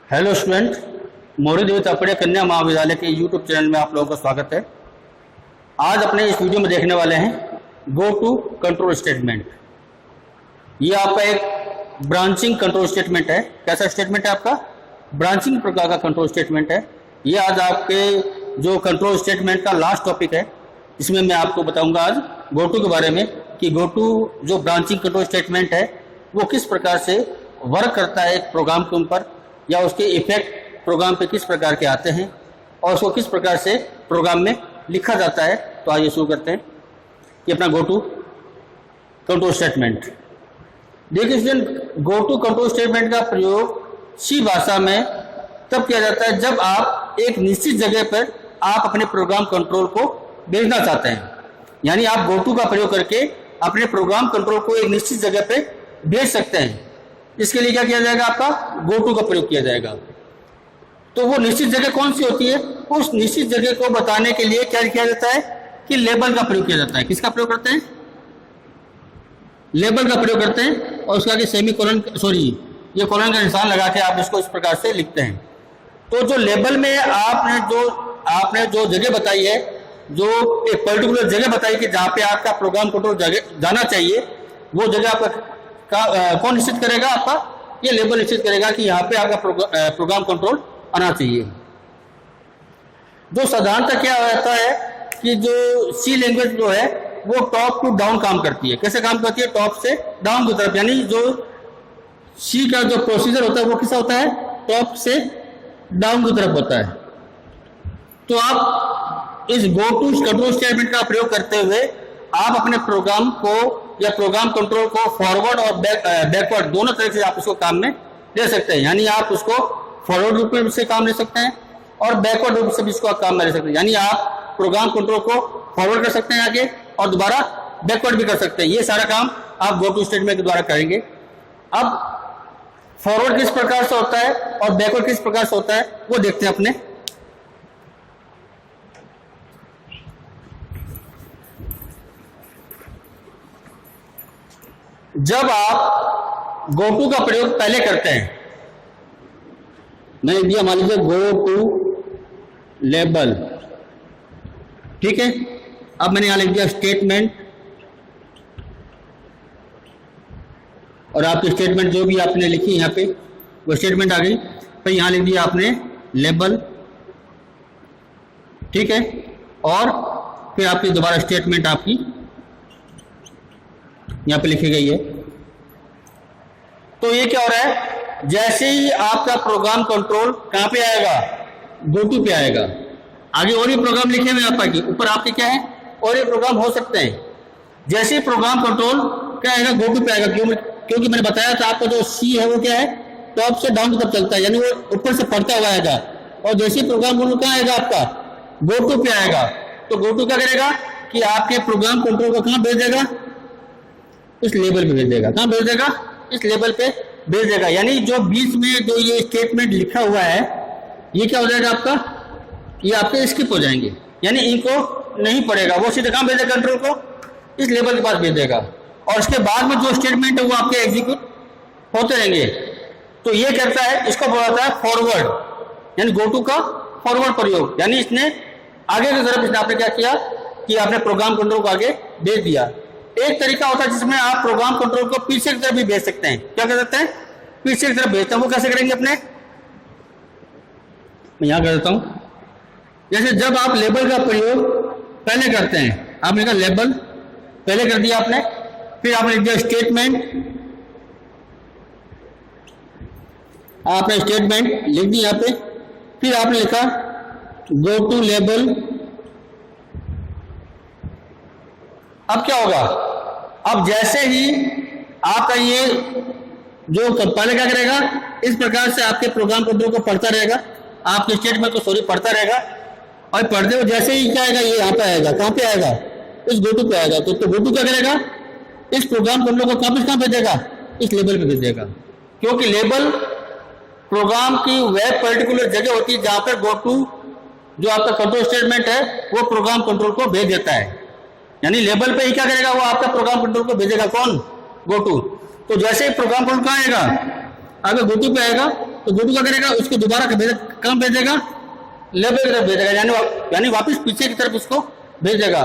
Hello student, Maurya देव तापड़िया कन्या महाविद्यालय के यूट्यूब चैनल में आप लोगों का स्वागत है। आज अपने इस वीडियो में देखने वाले हैं गो टू कंट्रोल स्टेटमेंट। ये आपका एक ब्रांचिंग कंट्रोल स्टेटमेंट है। कैसा स्टेटमेंट है आपका? ब्रांचिंग प्रकार का कंट्रोल स्टेटमेंट है। ये आज आपके जो कंट्रोल स्टेटमेंट का लास्ट टॉपिक है, इसमें मैं आपको बताऊंगा आज गो टू के बारे में कि गो टू जो ब्रांचिंग कंट्रोल स्टेटमेंट है वो किस प्रकार से वर्क करता है एक प्रोग्राम के ऊपर, या उसके इफेक्ट प्रोग्राम पे किस प्रकार के आते हैं और उसको किस प्रकार से प्रोग्राम में लिखा जाता है। तो आइए शुरू करते हैं कि अपना गो टू कंट्रोल स्टेटमेंट। देखिए student, go to control statement का प्रयोग सी भाषा में तब किया जाता है जब आप एक निश्चित जगह पर आप अपने प्रोग्राम कंट्रोल को भेजना चाहते हैं। यानी आप गो टू का प्रयोग करके अपने प्रोग्राम कंट्रोल को एक निश्चित जगह पे भेज सकते हैं। इसके लिए क्या किया जाएगा? आपका गो टू का प्रयोग किया जाएगा। तो वो निश्चित जगह कौन सी होती है? उस निश्चित जगह को बताने के लिए क्या किया जाता है कि लेबल का प्रयोग किया जाता है। किसका प्रयोग करते हैं? लेबल का प्रयोग करते हैं। और उसके आगे सेमी कोलन, ये कोलन का निशान लगा के आप इसको इस प्रकार से लिखते हैं। तो जो लेबल में आपने जो जगह बताई है, जो एक पर्टिकुलर जगह बताई कि जहां पे आपका प्रोग्राम कंट्रोल जाना चाहिए, वो जगह आपका कौन निश्चित करेगा? आपका ये लेबल निश्चित करेगा कि यहाँ पे आपका प्रोग्राम कंट्रोल आना चाहिए। जो साधारणतः क्या होता है कि जो सी लैंग्वेज जो है वो टॉप टू डाउन काम करती है। कैसे काम करती है? टॉप से डाउन की तरफ। यानी जो सी का जो प्रोसीजर होता है वो किसा होता है? टॉप से डाउन की तरफ होता है। तो आप इस गो टू कंट्रोल स्टेटमेंट का प्रयोग करते हुए आप अपने प्रोग्राम को या प्रोग्राम कंट्रोल को फॉरवर्ड और बैकवर्ड दोनों तरह से आप इसको काम में ले सकते हैं। यानी आप उसको फॉरवर्ड रूप में से काम ले सकते हैं और बैकवर्ड रूप से भी इसको काम में ले सकते हैं। यानी आप प्रोग्राम कंट्रोल को फॉरवर्ड कर सकते हैं आगे और दोबारा बैकवर्ड भी कर सकते हैं। ये सारा काम आप गो टू स्टेटमेंट के द्वारा करेंगे। अब फॉरवर्ड किस प्रकार से होता है और बैकवर्ड किस प्रकार से होता है वो देखते हैं अपने। जब आप गो टू का प्रयोग पहले करते हैं, मैंने दिया मान लीजिए गो टू लेबल, ठीक है। अब मैंने यहां लिख दिया स्टेटमेंट, और आपकी स्टेटमेंट जो भी आपने लिखी यहां पे वो स्टेटमेंट आ गई। फिर यहां लिख दिया आपने लेबल, ठीक है। और फिर आपकी दोबारा स्टेटमेंट आपकी यहां पे लिखी गई है। तो ये क्या हो रहा है? जैसे ही आपका प्रोग्राम कंट्रोल कहां पे आएगा? गो टू पे आएगा। आगे और भी प्रोग्राम लिखे हुए आपका की ऊपर आपके क्या है और ये प्रोग्राम हो सकते हैं। जैसे ही प्रोग्राम कंट्रोल क्या आएगा? गो टू पे आएगा। क्योंकि मैंने बताया था आपका जो सी है वो क्या है? टॉप से डाउन की तरफ चलता है, यानी वो ऊपर से पढ़ता हुआ आएगा। और जैसे ही प्रोग्राम कंट्रोल कहां आएगा? आपका गो टू पे आएगा। तो गो टू क्या करेगा कि आपके प्रोग्राम कंट्रोल को कहां भेज देगा? इस लेवल पे भेज देगा। कहां भेज देगा? इस लेवल पे भेज देगा। यानी जो बीच में जो ये स्टेटमेंट लिखा हुआ है ये क्या हो जाएगा आपका? ये आपके स्किप हो जाएंगे, यानी इनको नहीं पड़ेगा। वो सीधे कहां भेजेगा? कंट्रोल को इस लेवल के पास भेज देगा। और उसके बाद में जो स्टेटमेंट है वो आपके एग्जीक्यूट होते रहेंगे। तो ये करता है, इसको बोला जाता है फॉरवर्ड, यानी गो टू का फॉरवर्ड प्रयोग। यानी इसने आगे की तरफ इसने आपने क्या किया कि आपने प्रोग्राम कंट्रोल को आगे भेज दिया। एक तरीका होता है जिसमें आप प्रोग्राम कंट्रोल को पीछे की तरफ भी भेज सकते हैं। क्या कर सकते हैं? पीछे की तरफ भेजते हैं। वो कैसे करेंगे अपने? मैं यहां कर देता हूं। जैसे जब आप लेबल का प्रयोग पहले करते हैं, आपने कहा लेबल पहले कर दिया आपने, फिर आपने लिख दिया स्टेटमेंट, आपने स्टेटमेंट लिख दी यहां पे, फिर आपने लिखा गो टू लेबल। अब क्या होगा? अब जैसे ही आपका ये जो पहले क्या करेगा? इस प्रकार से आपके प्रोग्राम कंट्रोल को पढ़ता रहेगा, आपके स्टेटमेंट को पढ़ता रहेगा। और पढ़ते हुए जैसे ही क्या आएगा? ये यहाँ पे आएगा। कहां पे आएगा? इस गो टू पे आएगा। तो गो टू क्या करेगा? इस प्रोग्राम कंट्रोल को कहां भेजेगा? इस लेबल पे भेजेगा। क्योंकि लेबल प्रोग्राम की वह पर्टिकुलर जगह होती है जहां पर गो टू जो आपका कंट्रोल स्टेटमेंट है वो प्रोग्राम कंट्रोल को भेज देता है। यानी लेबल पे ही क्या करेगा? वो आपका प्रोग्राम कंट्रोल को भेजेगा। कौन? Go to. तो जैसे ही प्रोग्राम कंट्रोल कहां आएगा? आगे गो टू पे आएगा, तो गोटू क्या करेगा, उसको दोबारा कहाँ भेजेगा, लेबल की तरफ भेजेगा, यानी वापस पीछे की तरफ उसको भेजेगा,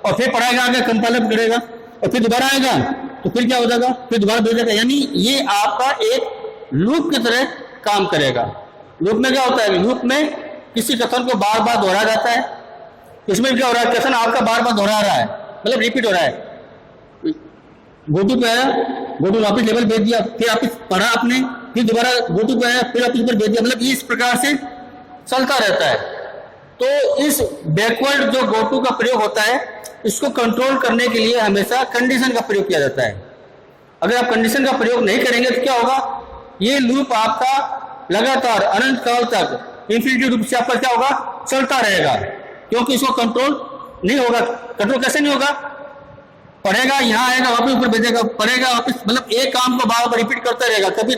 और फिर पढ़ाएगा आगे, कंपाइल करेगा, और फिर दोबारा आएगा तो फिर क्या हो जाएगा, फिर दोबारा भेजेगा। यानी ये आपका एक लूप की तरह काम करेगा। लूप में क्या होता है, लूप में किसी कथन को बार बार दोहराया जाता है। इसमें क्या हो रहा है, कथन आपका बार बार दोहरा रहा है, मतलब रिपीट हो रहा है। गोटू पे आया, गोटू वापस लेवल भेज दिया, फिर वापस पढ़ा आपने, फिर दोबारा गोटू पे आया, फिर वापस ऊपर भेज दिया, मतलब इस प्रकार से चलता रहता है। तो इस बैकवर्ड जो गोटू का प्रयोग होता है, इसको कंट्रोल करने के लिए हमेशा कंडीशन का प्रयोग किया जाता है। अगर आप कंडीशन का प्रयोग नहीं करेंगे तो क्या होगा, ये लूप आपका लगातार अनंत काल तक इंफिनिटी रूप से आपका क्या होगा, चलता रहेगा, क्योंकि इसको कंट्रोल नहीं होगा। कंट्रोल कैसे नहीं होगा, पढ़ेगा, यहाँ आएगा, वापस ऊपर भेजेगा, पढ़ेगा वापस, मतलब एक काम को बार बार रिपीट करता रहेगा कभी।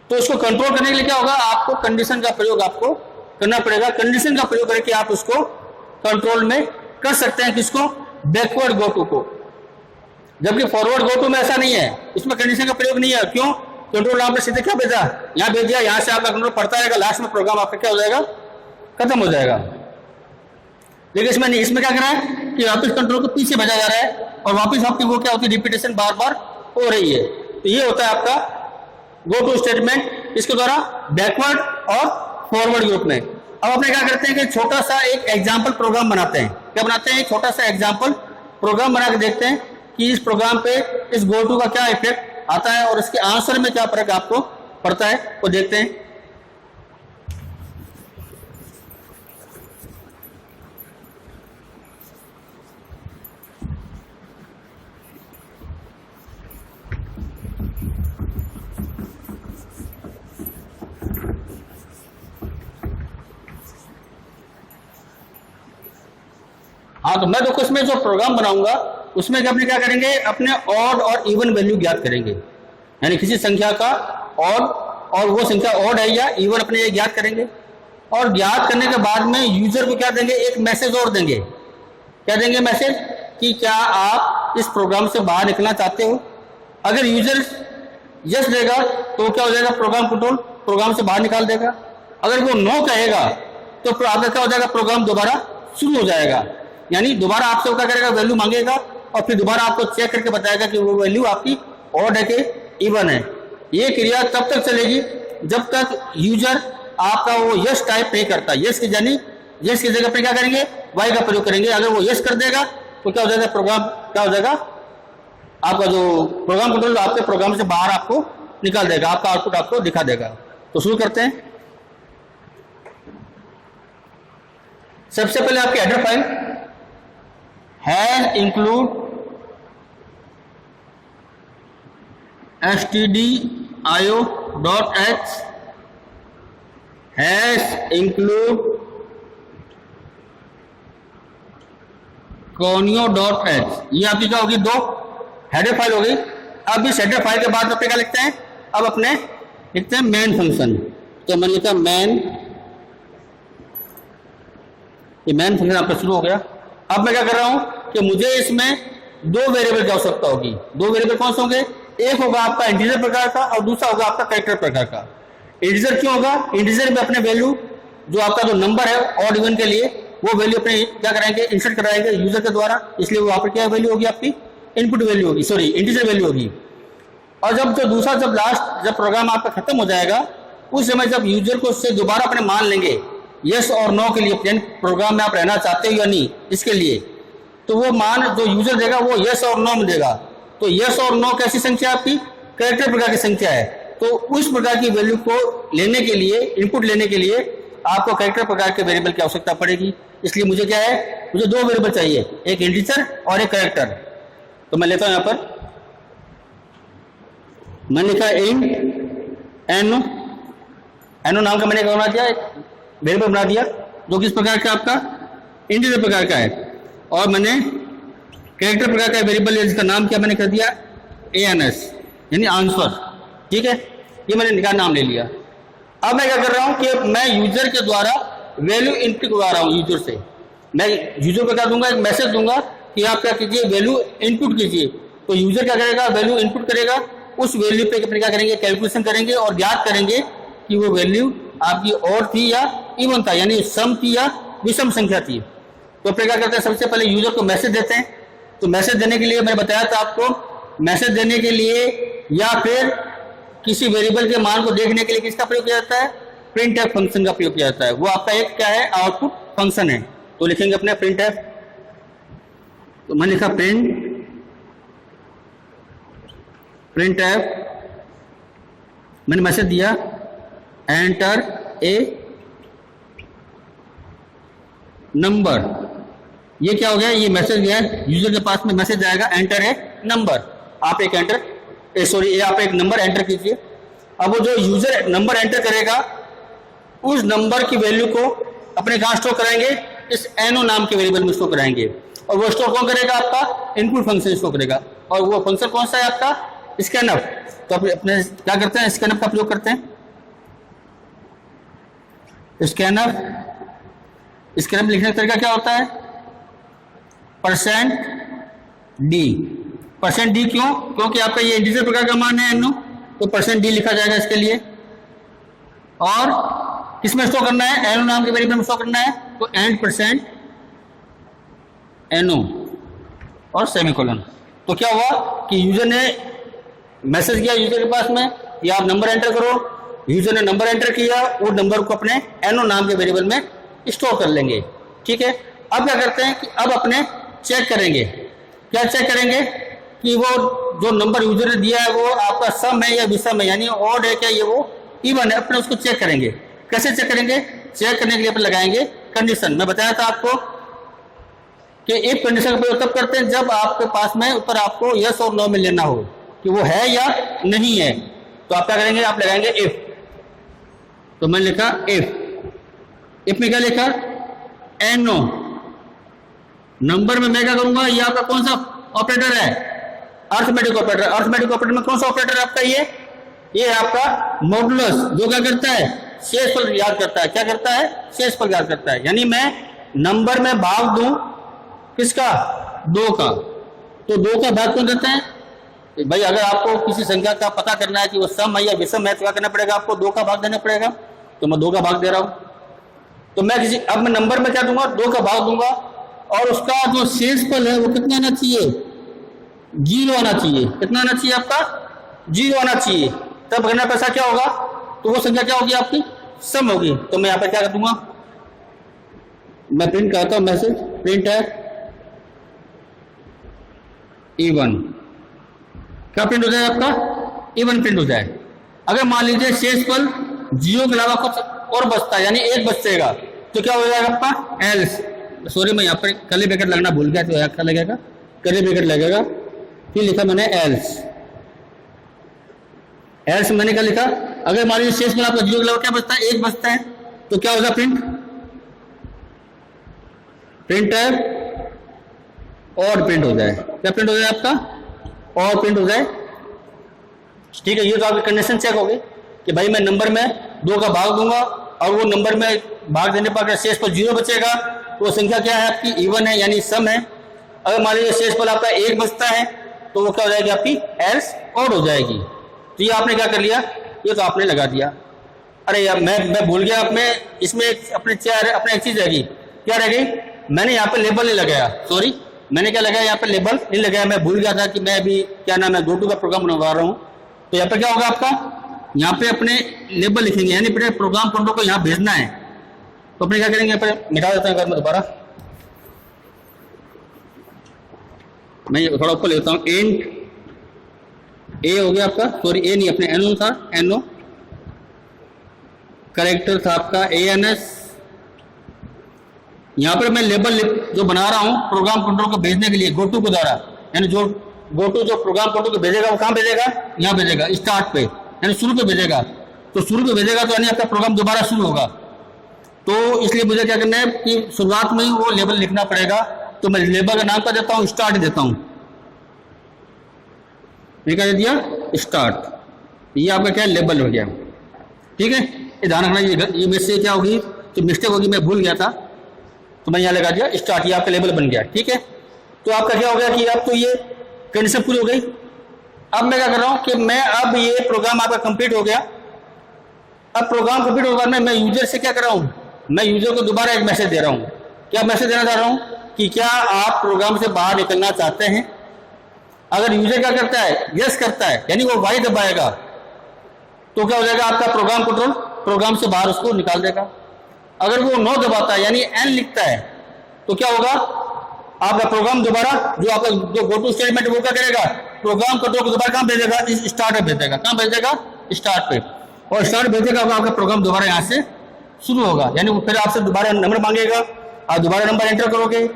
तो इसको कंट्रोल करने के लिए क्या होगा, आपको कंडीशन का प्रयोग आपको करना पड़ेगा। कंडीशन का प्रयोग करके आप उसको कंट्रोल में कर सकते हैं, किसको, बैकवर्ड गोटू को। जबकि फॉरवर्ड गोटू में ऐसा नहीं है, इसमें कंडीशन का प्रयोग नहीं है। क्यों, कंट्रोल आपने सीधे क्या भेजा, यहाँ भेज दिया, यहाँ से आपका कंट्रोल पढ़ता रहेगा, लास्ट में प्रोग्राम आपका क्या हो जाएगा, खत्म हो जाएगा। लेकिन इसमें नहीं, इसमें क्या कर रहा है कि वापस कंट्रोल को पीछे भेजा जा रहा है, और वापस आपकी वो क्या होती है, रिपीटेशन बार बार हो रही है। तो ये होता है आपका गो टू स्टेटमेंट, इसके द्वारा बैकवर्ड और फॉरवर्ड ग्रुप में। अब अपने क्या करते हैं कि छोटा सा एक एग्जाम्पल प्रोग्राम बनाते हैं। क्या बनाते हैं, छोटा सा एग्जाम्पल प्रोग्राम बना के देखते हैं कि इस प्रोग्राम पे इस गो टू का क्या इफेक्ट आता है और इसके आंसर में क्या फर्क आपको पड़ता है, वो देखते हैं। हाँ, तो मैं देखो इसमें जो प्रोग्राम बनाऊंगा उसमें अपने क्या करेंगे, अपने ऑड और इवन वैल्यू ज्ञात करेंगे, यानी किसी संख्या का ऑड और वो संख्या ऑड है या इवन अपने ये ज्ञात करेंगे। और ज्ञात करने के बाद में यूजर को क्या देंगे, एक मैसेज और देंगे। क्या देंगे, मैसेज कि क्या आप इस प्रोग्राम से बाहर निकलना चाहते हो। अगर यूजर यस देगा तो क्या हो जाएगा, प्रोग्राम कंट्रोल प्रोग्राम से बाहर निकाल देगा। अगर वो नो कहेगा तो आपका क्या हो जाएगा, प्रोग्राम दोबारा शुरू हो जाएगा। यानी दोबारा आपसे क्या करेगा, वैल्यू मांगेगा और फिर दोबारा आपको चेक करके बताएगा कि वो वैल्यू आपकी ऑड है कि इवन है। ये क्रिया तब तक चलेगी जब तक यूजर आपका वो यस टाइप नहीं करता। यस की यानी यस की जगह पे क्या करेंगे, वाई का प्रयोग करेंगे। अगर वो यस कर देगा तो क्या हो जाएगा, प्रोग्राम क्या हो जाएगा, आपका जो प्रोग्राम कंट्रोल आपके प्रोग्राम से बाहर आपको निकाल देगा, आपका आउटपुट आपको दिखा देगा। तो शुरू करते हैं। सबसे पहले आपकी header file has include stdio.h has include conio.h। ये आपकी क्या होगी, दो हेडर फाइल होगी। अब इस हेडर फाइल के बाद अपने क्या लिखते हैं, अब अपने लिखते हैं मेन फंक्शन। तो मैंने लिखा मेन, ये मेन फंक्शन आपका शुरू हो गया। अब मैं क्या कर रहा हूं कि मुझे इसमें दो वेरिएबल की आवश्यकता होगी। दो वेरिएबल कौन से होंगे, एक होगा आपका इंटीजर प्रकार का और दूसरा होगा आपका कैरेक्टर प्रकार का। इंटीजर क्यों होगा, इंटीजर में अपने वैल्यू जो आपका जो नंबर है ऑड इवन के लिए वो वैल्यू अपने क्या कराएंगे, इंसर्ट कराएंगे यूजर के द्वारा, इसलिए वो आपकी क्या वैल्यू होगी, आपकी इनपुट वैल्यू होगी, सॉरी इंटीजर वैल्यू होगी। और जब दूसरा जब प्रोग्राम आपका खत्म हो जाएगा उस समय जब यूजर को उससे दोबारा अपने मान लेंगे यस और नो के लिए, प्रोग्राम में आप रहना चाहते हो या नहीं इसके लिए, तो वो मान जो यूजर देगा वो यस और नो में देगा। तो यस और नो कैसी संख्या आपकी, कैरेक्टर प्रकार की संख्या है। तो उस प्रकार की वैल्यू को लेने के लिए, इनपुट लेने के लिए आपको कैरेक्टर प्रकार के वेरिएबल की आवश्यकता पड़ेगी। इसलिए मुझे क्या है, मुझे दो वेरिएबल चाहिए, एक इंटीजर और एक कैरेक्टर। तो मैं लेता हूं यहां पर, मैंने लिखा इंट एनो, एनो नाम का मैंने क्या बना दिया, एक वेरिएबल बना दिया जो किस प्रकार का, आपका इंटीजर प्रकार का है। और मैंने कैरेक्टर प्रकार का वेरिएबल है जिसका नाम क्या मैंने कर दिया ANS, यानी आंसर। ठीक है, ये मैंने निकाल नाम ले लिया। अब मैं क्या कर रहा हूं कि मैं यूजर के द्वारा वैल्यू इनपुट करवा रहा हूं यूजर से। मैं यूजर को क्या दूंगा, एक मैसेज दूंगा कि आप क्या कीजिए, वैल्यू इनपुट कीजिए। तो यूजर क्या करेगा, वैल्यू इनपुट करेगा, उस वैल्यू पे अपने क्या करेंगे, कैलकुलेशन करेंगे और ज्ञात करेंगे कि वो वैल्यू आपकी और थी या इवन था, यानी सम थी या विषम संख्या थी। तो अपने क्या करते हैं, सबसे पहले यूजर को मैसेज देते हैं। तो मैसेज देने के लिए मैंने बताया था आपको, मैसेज देने के लिए या फिर किसी वेरिएबल के मान को देखने के लिए किसका प्रयोग किया जाता है, प्रिंटफ फंक्शन का प्रयोग किया जाता है। वो आपका एक क्या है, आउटपुट फंक्शन है। तो लिखेंगे अपने प्रिंटफ, तो मैंने लिखा प्रिंटफ, मैंने मैसेज दिया एंटर ए नंबर। ये क्या हो गया, ये मैसेज गया, यूजर के पास में मैसेज आएगा एंटर ए नंबर। आप एक आप एक नंबर एंटर कीजिए। अब वो जो यूजर नंबर एंटर करेगा उस नंबर की वैल्यू को अपने कहाँ स्टोर कराएंगे, इस एनो नाम के वेरिएबल में स्टोर कराएंगे। और वो स्टोर कौन करेगा, आपका इनपुट फंक्शन स्टोर करेगा। और वो फंक्शन कौन सा है आपका, स्कैनफ। तो अपने क्या करते हैं, स्कैनफ का प्रयोग करते हैं। स्कैनफ लिखने का तरीका क्या होता है, %d क्यों, क्योंकि आपका ये इंटीजर प्रकार का मान है एनो, तो %d लिखा जाएगा इसके लिए। और किसमें स्टोर करना है, एनो नाम के वेरिएबल में स्टोर करना है। तो %, एनो और सेमीकोलन। तो क्या हुआ कि यूजर ने मैसेज किया यूजर के पास में, या आप नंबर एंटर करो, यूजर ने नंबर एंटर किया, वो नंबर को अपने एनो नाम के वेरिएबल में स्टोर कर लेंगे। ठीक है, अब क्या करते हैं कि अब अपने चेक करेंगे, क्या चेक करेंगे कि वो जो नंबर यूजर ने दिया है वो आपका सम है या विषम है, यानी ऑड है क्या, ये वो इवन है। अपने उसको चेक करेंगे। कैसे चेक करेंगे, चेक करने के लिए अपन लगाएंगे कंडीशन। मैं बताया था आपको कि इफ कंडीशन का प्रयोग तब करते हैं जब आपके पास में उत्तर आपको यस और नो में लेना हो कि वो है या नहीं है। तो आप क्या करेंगे, आप लगाएंगे इफ। तो मैंने लिखा इफ में क्या लिखा, एनो नंबर में मैं क्या करूंगा, ये आपका कौन सा ऑपरेटर है, अर्थमेटिक ऑपरेटर। अर्थमेटिक ऑपरेटर में कौन सा ऑपरेटर है आपका, ये है आपका मॉडुलस, जो क्या करता है, शेषफल याद करता है। क्या करता है, शेषफल याद करता है। यानी मैं नंबर में भाग दूं किसका, 2 का, तो 2 का भाग कौन देता है भाई। अगर आपको किसी संख्या का पता करना है कि वो सम है या विषम है तो क्या करना पड़ेगा, आपको 2 का भाग देना पड़ेगा। तो मैं 2 का भाग दे रहा हूं। तो मैं अब मैं नंबर में क्या दूंगा, 2 का भाग दूंगा, और उसका जो शेषफल है वो कितना आना चाहिए, 0 आना चाहिए। कितना आना चाहिए आपका, 0 आना चाहिए। तब करना पैसा क्या होगा, तो वो संख्या क्या होगी आपकी, सम होगी। तो मैं यहाँ पर क्या कर दूंगा, मैं प्रिंट करता हूं मैसेज, प्रिंट है इवन। क्या प्रिंट हो जाए आपका, इवन प्रिंट हो जाए। अगर मान लीजिए शेषफल 0 के अलावा कुछ और बचता है, यानी 1 बचेगा, तो क्या हो जाएगा आपका एल्स। सॉरी, मैं यहाँ पर कर्ली ब्रैकेट लगना भूल गया, तो यहाँ क्या लगेगा, कर्ली ब्रैकेट लगेगा। फिर लिखा मैंने एल्स मैंने क्या लिखा, अगर मान लीजिए शेषफल आपका 0 के अलावा क्या बचता है, 1 बचता है, तो क्या होगा प्रिंट है और प्रिंट हो जाए। क्या प्रिंट हो जाए आपका, और प्रिंट हो जाए। ठीक है, ये तो आपकी कंडीशन चेक होगी कि भाई मैं नंबर में 2 का भाग दूंगा, और वो नंबर में भाग देने पर अगर शेषफल 0 बचेगा तो वो संख्या क्या है आपकी, इवन है, यानी सम है। अगर मान लीजिए शेषफल आपका 1 बचता है तो वो क्या हो जाएगी आपकी, एल्स ऑड हो जाएगी। तो ये आपने क्या कर लिया, ये तो आपने लगा दिया। अरे यार मैं भूल गया, इसमें अपने एक चीज रहेगी, क्या रह गई, मैंने यहाँ पे लेबल नहीं लगाया। सॉरी, मैंने क्या लगाया, यहाँ पे लेबल नहीं लगाया। मैं भूल गया था कि मैं अभी क्या नाम है, GoTo का प्रोग्राम बनवा रहा हूँ। तो यहाँ पे क्या होगा आपका, यहाँ पे अपने लेबल लिखेंगे, यानी अपने प्रोग्राम काउंटर को यहाँ भेजना है। तो अपने क्या करेंगे, यहाँ पे मिटा देता हूँ अगर मैं दोबारा, मैं थोड़ा ऊपर लेता हूँ। इंट ए हो गया आपका, सॉरी ए नहीं, अपने एनो था, एनो करेक्टर था आपका ANS। यहाँ पर मैं लेबल जो बना रहा हूँ प्रोग्राम कंट्रोल को भेजने के लिए GoTo के द्वारा, यानी जो GoTo जो प्रोग्राम कंट्रोल को भेजेगा वो कहाँ भेजेगा, यहाँ भेजेगा, स्टार्ट पे, यानी शुरू पे भेजेगा। तो शुरू पे भेजेगा तो यानी आपका प्रोग्राम दोबारा शुरू होगा। तो इसलिए मुझे क्या करना है कि शुरुआत में ही वो लेबल लिखना पड़ेगा। तो मैं लेबल का नाम क्या देता हूँ, स्टार्ट देता हूँ। क्या दे दिया, स्टार्ट। ये आपका क्या लेबल हो गया। ठीक है, ये ध्यान रखना, ये मेरे से क्या होगी, तो मिस्टेक होगी, मैं भूल गया था, तो मैं यहाँ लगा दिया स्टार्ट। ये आपका लेबल बन गया। ठीक है, तो आपका क्या हो गया कि अब तो ये कंडीशन पूरी हो गई। अब मैं क्या कर रहा हूँ कि मैं अब ये प्रोग्राम आपका कंप्लीट हो गया। अब प्रोग्राम कंप्लीट होने के बाद मैं यूजर से क्या कर रहा हूँ, मैं यूजर को दोबारा एक मैसेज दे रहा हूँ। क्या मैसेज देना चाह रहा हूँ कि क्या आप प्रोग्राम से बाहर निकलना चाहते हैं। अगर यूजर क्या करता है, यस करता है, यानी वो वाई दबाएगा, तो क्या हो जाएगा, आपका प्रोग्राम कंट्रोल प्रोग्राम से बाहर उसको निकाल देगा। अगर वो नो दबाता है यानी एन लिखता है, तो क्या होगा, आपका प्रोग्राम दोबारा जो आपका जो गो टू स्टेटमेंट वो क्या करेगा, प्रोग्राम कंट्रोल को दोबारा कहाँ भेजेगा, स्टार्ट पे भेजेगा। कहाँ भेजेगा, स्टार्ट पे। और स्टार्ट भेजेगा तो आपका प्रोग्राम दोबारा यहाँ से शुरू होगा। यानी वो फिर आपसे दोबारा नंबर मांगेगा, आप दोबारा नंबर एंटर करोगे,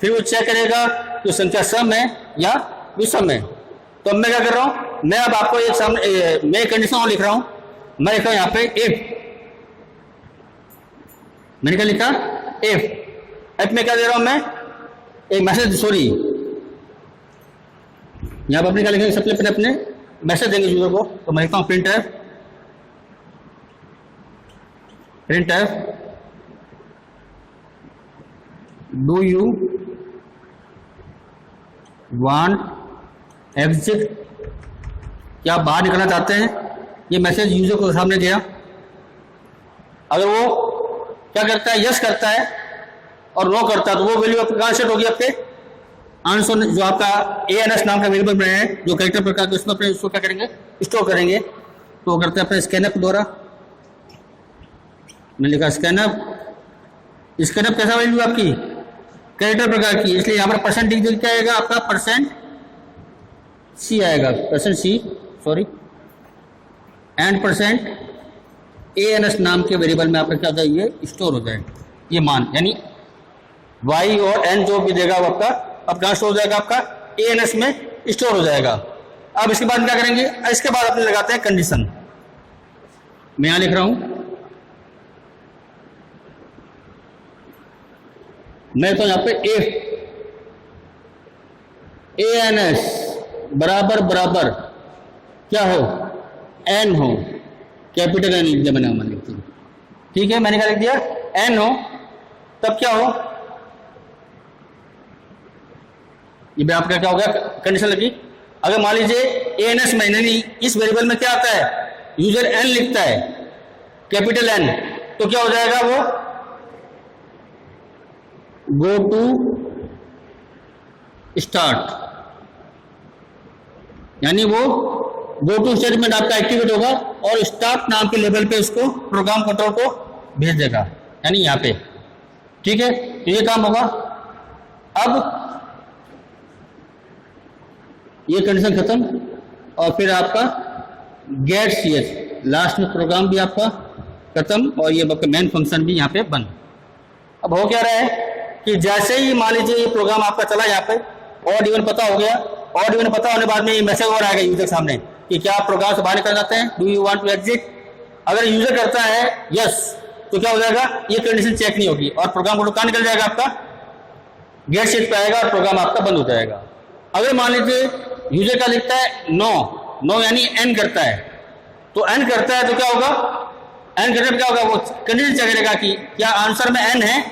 फिर वो चेक करेगा कि संख्या सम है या विषम है। तो अब मैं क्या कर रहा हूँ, मैं अब आपको एक सामने मैं कंडीशन और लिख रहा हूँ। मैं लिखा हूँ यहाँ पे इफ, मैंने क्या लिखा, इफ में क्या दे रहा हूँ मैं, एक मैसेज, सॉरी यहाँ पर अपने क्या लिखेंगे, सबसे पहले अपने मैसेज देंगे यूजर को। तो मैं लिखता हूँ printf do you want exit, क्या आप बाहर निकलना चाहते हैं। ये मैसेज यूजर को सामने गया। अगर वो क्या करता है, यस करता है और नो करता है, तो वो वैल्यू आपकी कहाँ सेट होगी, आपके आंसर जो आपका ANS नाम का वेरिएबल में है, जो कैरेक्टर प्रकार के, उसमें अपने उसको क्या करेंगे, स्टोर करेंगे। तो वो करते हैं अपने स्कैनअप द्वारा। मैंने लिखा स्कैनअप। स्कैनअप कैसा वैल्यू आपकी, कैरेक्टर प्रकार की, इसलिए यहाँ पर % क्या आएगा आपका, %C आएगा, %C सॉरी, एंड %ANS नाम के वेरिएबल में आपका क्या होता है, ये स्टोर हो जाएगा ये मान, यानी y और n जो भी देगा वो आपका अब कहाँ स्टोर हो जाएगा, आपका ANS में स्टोर हो जाएगा। अब इसके बाद क्या करेंगे, इसके बाद अपने लगाते हैं कंडीशन। मैं यहाँ लिख रहा हूं, मैं तो यहाँ पे इफ ANS बराबर बराबर क्या हो, n हो, कैपिटल N लिख दिया मैंने, लिख दिया, ठीक है, मैंने क्या लिख दिया, n हो, तब क्या हो, ये भी आपका क्या हो गया, कंडीशन लगी। अगर मान लीजिए ANS में यानी इस वेरिएबल में क्या आता है, यूजर n लिखता है, कैपिटल N, तो क्या हो जाएगा, वो गो टू स्टार्ट, यानी वो गो टू स्टेटमेंट आपका एक्टिवेट होगा और स्टार्ट नाम के लेवल पे उसको प्रोग्राम कंट्रोल को भेज देगा, यानी यहाँ पे, ठीक है। तो ये काम होगा। अब ये कंडीशन खत्म और फिर आपका गेट CS, लास्ट में प्रोग्राम भी आपका खत्म और ये आपका मेन फंक्शन भी यहाँ पे बंद। अब हो क्या रहा है कि जैसे ही मान लीजिए ये प्रोग्राम आपका चला यहाँ पे, ऑड इवन पता हो गया, ऑड इवन पता होने बाद में ये मैसेज और आएगा यूजर के सामने कि क्या आप प्रोग्राम से बाहर निकल जाते हैं, do you want to exit. अगर यूजर करता है यस, तो क्या हो जाएगा, ये कंडीशन चेक नहीं होगी और प्रोग्राम को कहाँ निकल जाएगा, आपका गेट शीट पे आएगा और प्रोग्राम आपका बंद हो जाएगा। अगर मान लीजिए यूजर का लिखता है नो यानी एन करता है, तो एन करता है तो क्या होगा, एन करने पर क्या होगा, वो कंडीशन चेक करेगा कि क्या आंसर में एन है,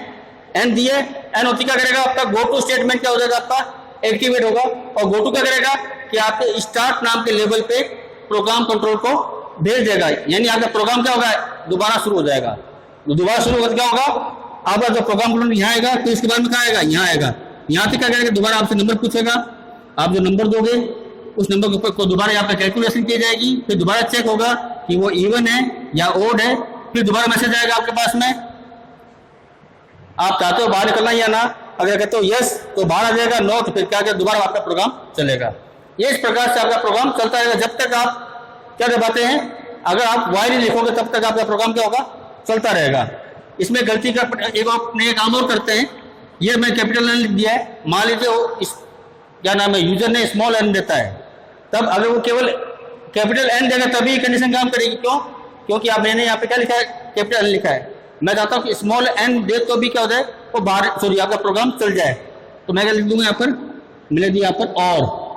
एन दिए, एन होती क्या करेगा, आपका गो टू स्टेटमेंट क्या हो जाएगा, आपका एक्टिवेट होगा। और गो टू क्या करेगा कि आपके स्टार्ट नाम के लेवल पे प्रोग्राम कंट्रोल को भेज देगा, यानी आपका प्रोग्राम क्या होगा, दोबारा शुरू हो जाएगा। दोबारा शुरू होगा क्या होगा, आपका जो प्रोग्राम कंट्रोल यहाँ आएगा, तो इसके बाद में कहाँ आएगा, यहाँ आएगा। यहाँ से क्या करेगा, दोबारा आपसे नंबर पूछेगा, आप जो नंबर दोगे उस नंबर के ऊपर को दोबारा यहाँ पे कैलकुलेशन की जाएगी, फिर दोबारा चेक होगा कि वो इवन है या ओड है, फिर दोबारा मैसेज आएगा आपके पास में, आप चाहते हो बाहर निकलना या ना। अगर कहते हो यस तो बाहर आ जाएगा, नो तो फिर क्या दोबारा आपका प्रोग्राम चलेगा। ये इस प्रकार से आपका प्रोग्राम चलता रहेगा जब तक आप क्या दबाते हैं। अगर आप वाई नहीं लिखोगे तब तक आपका प्रोग्राम क्या होगा, चलता रहेगा। इसमें गलती का एक काम और करते हैं, ये मैं कैपिटल एन लिख दिया है, मान लीजिए क्या नाम है, यूजर ने स्मॉल एन देता है, तब अगर वो केवल कैपिटल एन देगा तभी कंडीशन काम करेगी। क्यों, क्योंकि आपने यहाँ पे क्या लिखा है, कैपिटल एन लिखा है। मैं चाहता हूँ कि स्मॉल एन दे तो भी क्या हो जाए, वो बाहर सॉरी आपका प्रोग्राम चल जाए। तो मैं क्या लिख दूंगा यहाँ पर, मैंने दिया यहाँ पर और,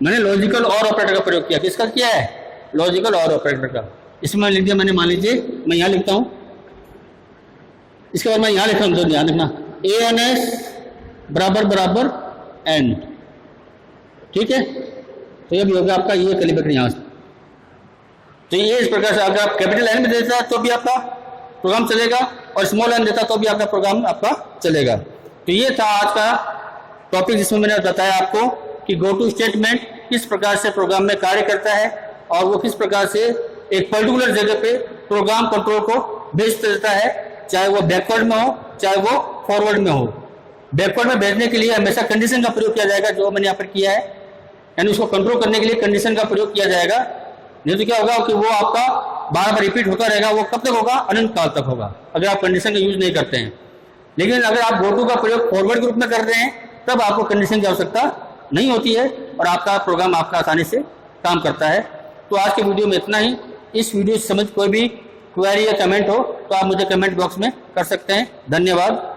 मैंने लॉजिकल और ऑपरेटर का प्रयोग किया। किसका किया है, लॉजिकल और ऑपरेटर का। इसमें लिख दिया मैंने, मान लीजिए मैं यहाँ लिखता हूँ, इसके बाद मैं यहाँ लिख रहा हूँ, तो ध्यान रखना ANS बराबर बराबर एंड, ठीक है। तो ये भी हो गया आपका ये कर्ली ब्रैकेट यहाँ से। तो ये इस प्रकार से अगर आप कैपिटल एन में देता है तो भी आपका प्रोग्राम चलेगा और स्मॉल एन देता तो भी आपका प्रोग्राम आपका चलेगा। तो ये था आज का टॉपिक जिसमें मैंने बताया आपको कि गो टू स्टेटमेंट किस प्रकार से प्रोग्राम में कार्य करता है और वो किस प्रकार से एक पर्टिकुलर जगह पे प्रोग्राम कंट्रोल को भेज देता है, चाहे वो बैकवर्ड में हो चाहे वो फॉरवर्ड में हो। बैकवर्ड में भेजने के लिए हमेशा कंडीशन का प्रयोग किया जाएगा, जो मैंने यहाँ पर किया है, यानी उसको कंट्रोल करने के लिए कंडीशन का प्रयोग किया जाएगा। नहीं तो क्या होगा कि वो आपका बार बार रिपीट होता रहेगा, वो कब तक होगा, अनंत काल तक होगा, अगर आप कंडीशन का यूज नहीं करते हैं। लेकिन अगर आप गो टू का प्रयोग फॉरवर्ड के रूप में कर रहे हैं तब आपको कंडीशन की आवश्यकता नहीं होती है और आपका प्रोग्राम आपका आसानी से काम करता है। तो आज के वीडियो में इतना ही। इस वीडियो से समझ कोई भी क्वेरी या कमेंट हो तो आप मुझे कमेंट बॉक्स में कर सकते हैं। धन्यवाद।